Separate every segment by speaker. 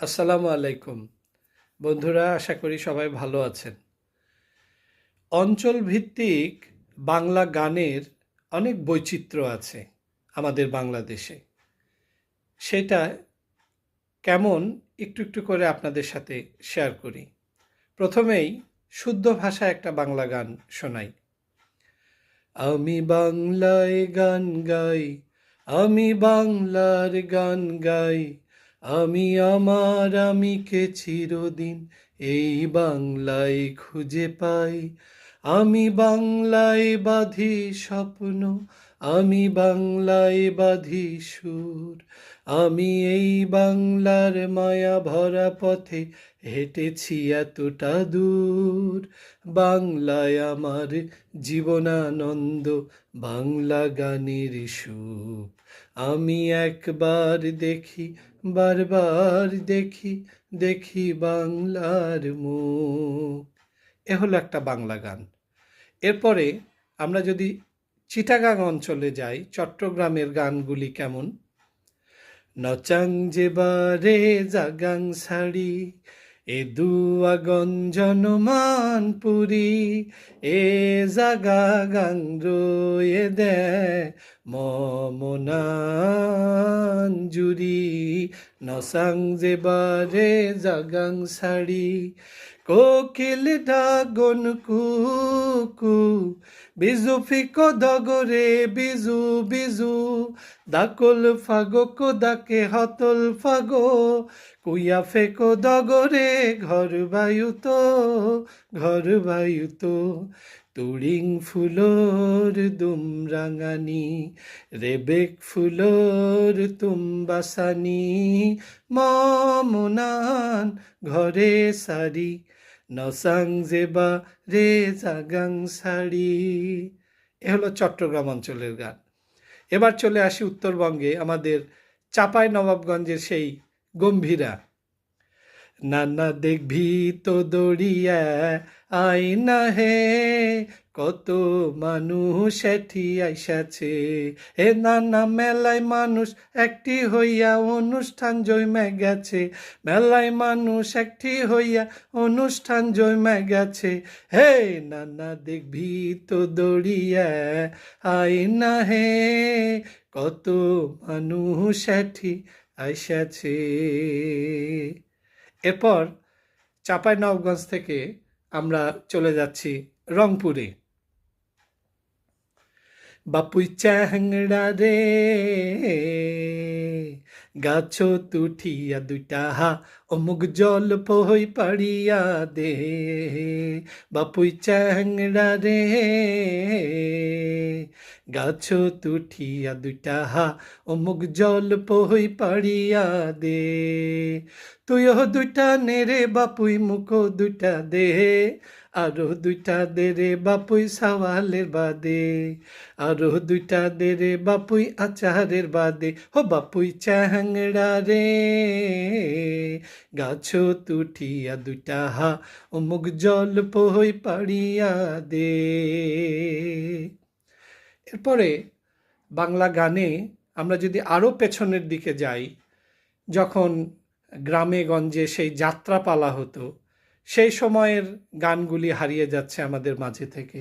Speaker 1: আসসালামু আলাইকুম বন্ধুরা, আশা করি সবাই ভালো আছেন। অঞ্চল ভিত্তিক বাংলা গানের অনেক বৈচিত্র্য আছে আমাদের বাংলাদেশে। সেটা কেমন একটু একটু করে আপনাদের সাথে শেয়ার করি। প্রথমেই শুদ্ধ ভাষায় একটা বাংলা গান শোনাই। আমি বাংলায় গান গাই, আমি বাংলার গান গাই, আমি আমার আমিকে চিরদিন এই বাংলায় খুঁজে পাই। আমি বাংলায় বাঁধি স্বপ্ন, আমি বাংলায় বাঁধি সুর, আমি এই বাংলার মায়া ভরা পথে হেঁটেছি এতটা দূর। বাংলায় আমার জীবনানন্দ, বাংলা গানের সুর। আমি একবার দেখি, বারবার দেখি, দেখি বাংলার মুখ। এ হলো একটা বাংলা গান। এরপরে আমরা যদি চিটাগাং অঞ্চলে যাই, চট্টগ্রামের গানগুলি কেমন। নচাং যে বারে জাগাং সাড়ি, এ দুয়া গঞ্জন মানপুরি, এ জাগা গাং রয়ে দে মমনান জুরি। নসাং যে বারে জাগাং সাড়ি, কোকিল ডাগন কুকু, বিজু ফিকো দগরে বিজু বিজু, দাকল ফাগো কো দাকে হতল ফাগো, কুইয়া ফেকো দগরে ঘর বায়ুতো, ঘর বায়ুতো। তুড়িং ফুলোর দুম রাঙানি, রেবেক ফুলোর তুমবাসানি, মমনান ঘরে সারি, নসাং জেবা রে জাগাং সাড়ি। এ হলো চট্টগ্রাম অঞ্চলের গান। এবার চলে আসি উত্তরবঙ্গে, আমাদের চাঁপাই নবাবগঞ্জের সেই গম্ভীরা। নানা দেখবি তো দড়িয়া আইনা হে, কত মানুষ এটি আইসাছে। হে নানা মেলায় মানুষ একটি হইয়া অনুষ্ঠান জমে গেছে, মেলায় মানুষ একটি হইয়া অনুষ্ঠান জমে গেছে। হে নানা দেখবি তো দড়িয়া আইনা হে, কত মানুষ এটি আইসাছে। এরপর চাঁপাইনবাবগঞ্জ থেকে আমরা চলে যাচ্ছি রংপুরে। বাপুই চ্যাংড়া রে গাছ তুঠিয়া দুইটা হা, অমুক জল পই পাড়িয়া দে। বাপুই চ্যাংড়া রে গাছ তুঠিয়া দুইটা হা, অমুক জল পই পাড়িয়া দে। তুইও দুইটা নেরে বাপুই মুখো দুইটা দে, আরো দুইটা দে রে বাপুই সাওয়ালের বাদে, আরো দুইটা দে রে বাপুই আচারের বাদে। হো বাপুই চ্যাংড়া রে গাছ তুঠিয়া দুইটা হা, অমুক জল পই পাড়িয়া দে। এরপরে বাংলা গানে আমরা যদি আরও পেছনের দিকে যাই, যখন গ্রামে গঞ্জে সেই যাত্রাপালা হতো, সেই সময়ের গানগুলি হারিয়ে যাচ্ছে আমাদের মাঝে থেকে।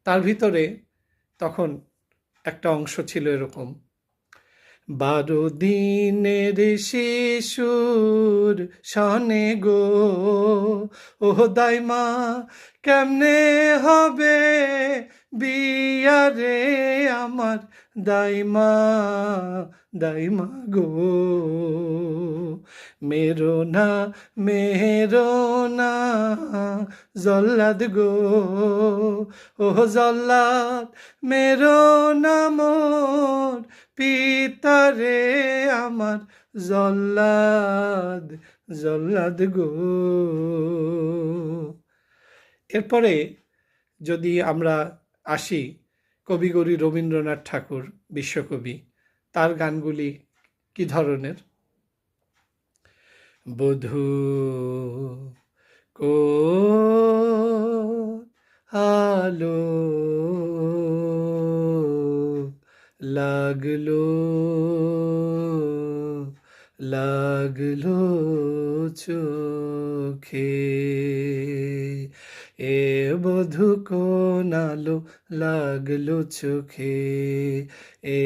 Speaker 1: তার ভিতরে তখন একটা অংশ ছিল এরকম। 12 দিনের শিশুর সনে গো, ও দাইমা কেমনে হবে বিয়া রে আমার দাইমা, দাইমা গো। মেরো না, মেরো না জল্লাদ গো, ও জল্লাদ মেরো না মোর পিতারে আমার, জল্লাদ জল্লাদ গো। এরপরে যদি আমরা আসি কবিগুরু রবীন্দ্রনাথ ঠাকুর, বিশ্বকবি, তার গানগুলি কি ধরনের। বধূ আলো লাগলো লাগলো চোখে, এ বধূ কোন আলো লাগলো চোখে, এ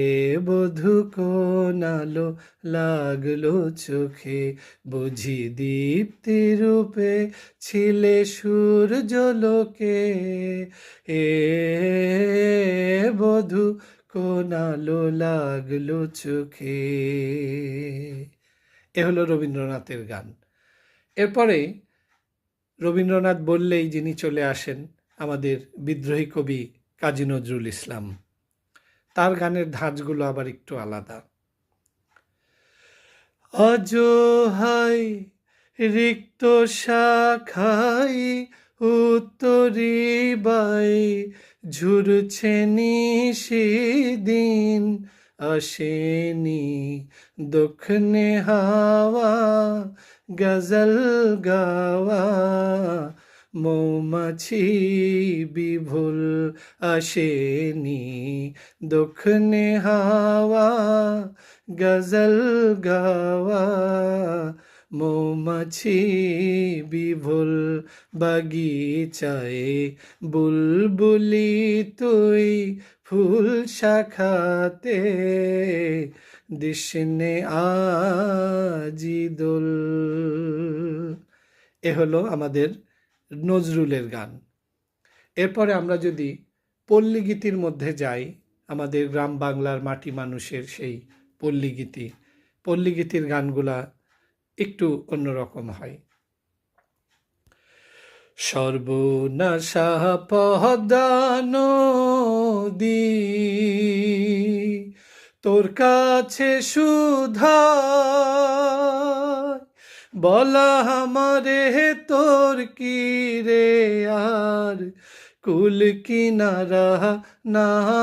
Speaker 1: বধূ কোন আলো লাগলো চোখে, বুঝি দীপ্তি রূপে ছিলে সূর্যলোকে, এ বধূ কোন আলো লাগলো চোখে। এ হলো রবীন্দ্রনাথের গান। এরপরে রবীন্দ্রনাথ বললেই যিনি চলে আসেন আমাদের বিদ্রোহী কবি কাজী নজরুল ইসলাম। তার গানের ধাঁচগুলো আবার একটু আলাদা। অজহায় রিক্ত শাখায় উত্তরি বাই ঝুরছে নিশিদিন, আসেনি দক্ষিণে হাওয়া গজল গাওয়া, মৌমাছি বিভুল আসেনি দক্ষিণে হাওয়া গজল গাওয়া, মৌমাছি বিভুল বাগিচায় বুলবুলি তুই ফুল শাখাতে দিশনে আজি দোল। এ হলো আমাদের নজরুলের গান। এরপরে আমরা যদি পল্লীগীতির মধ্যে যাই, আমাদের গ্রাম বাংলার মাটি মানুষের সেই পল্লীগীতি, পল্লীগীতির গানগুলা একটু অন্যরকম হয়। সর্বনাশা পদ্মা নদী তোর কাছে সুধায়, বলা আমারে তোর কি রে আর কুল কিনারা নাই,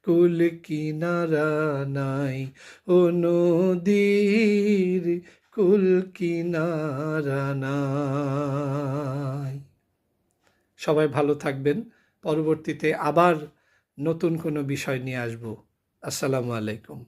Speaker 1: কুল কিনারা নাই ও নদীর কুল কিনারা নাই। সবাই ভালো থাকবেন। পরবর্তীতে আবার নতুন কোনো বিষয় নিয়ে আসবো। আসসালামু আলাইকুম।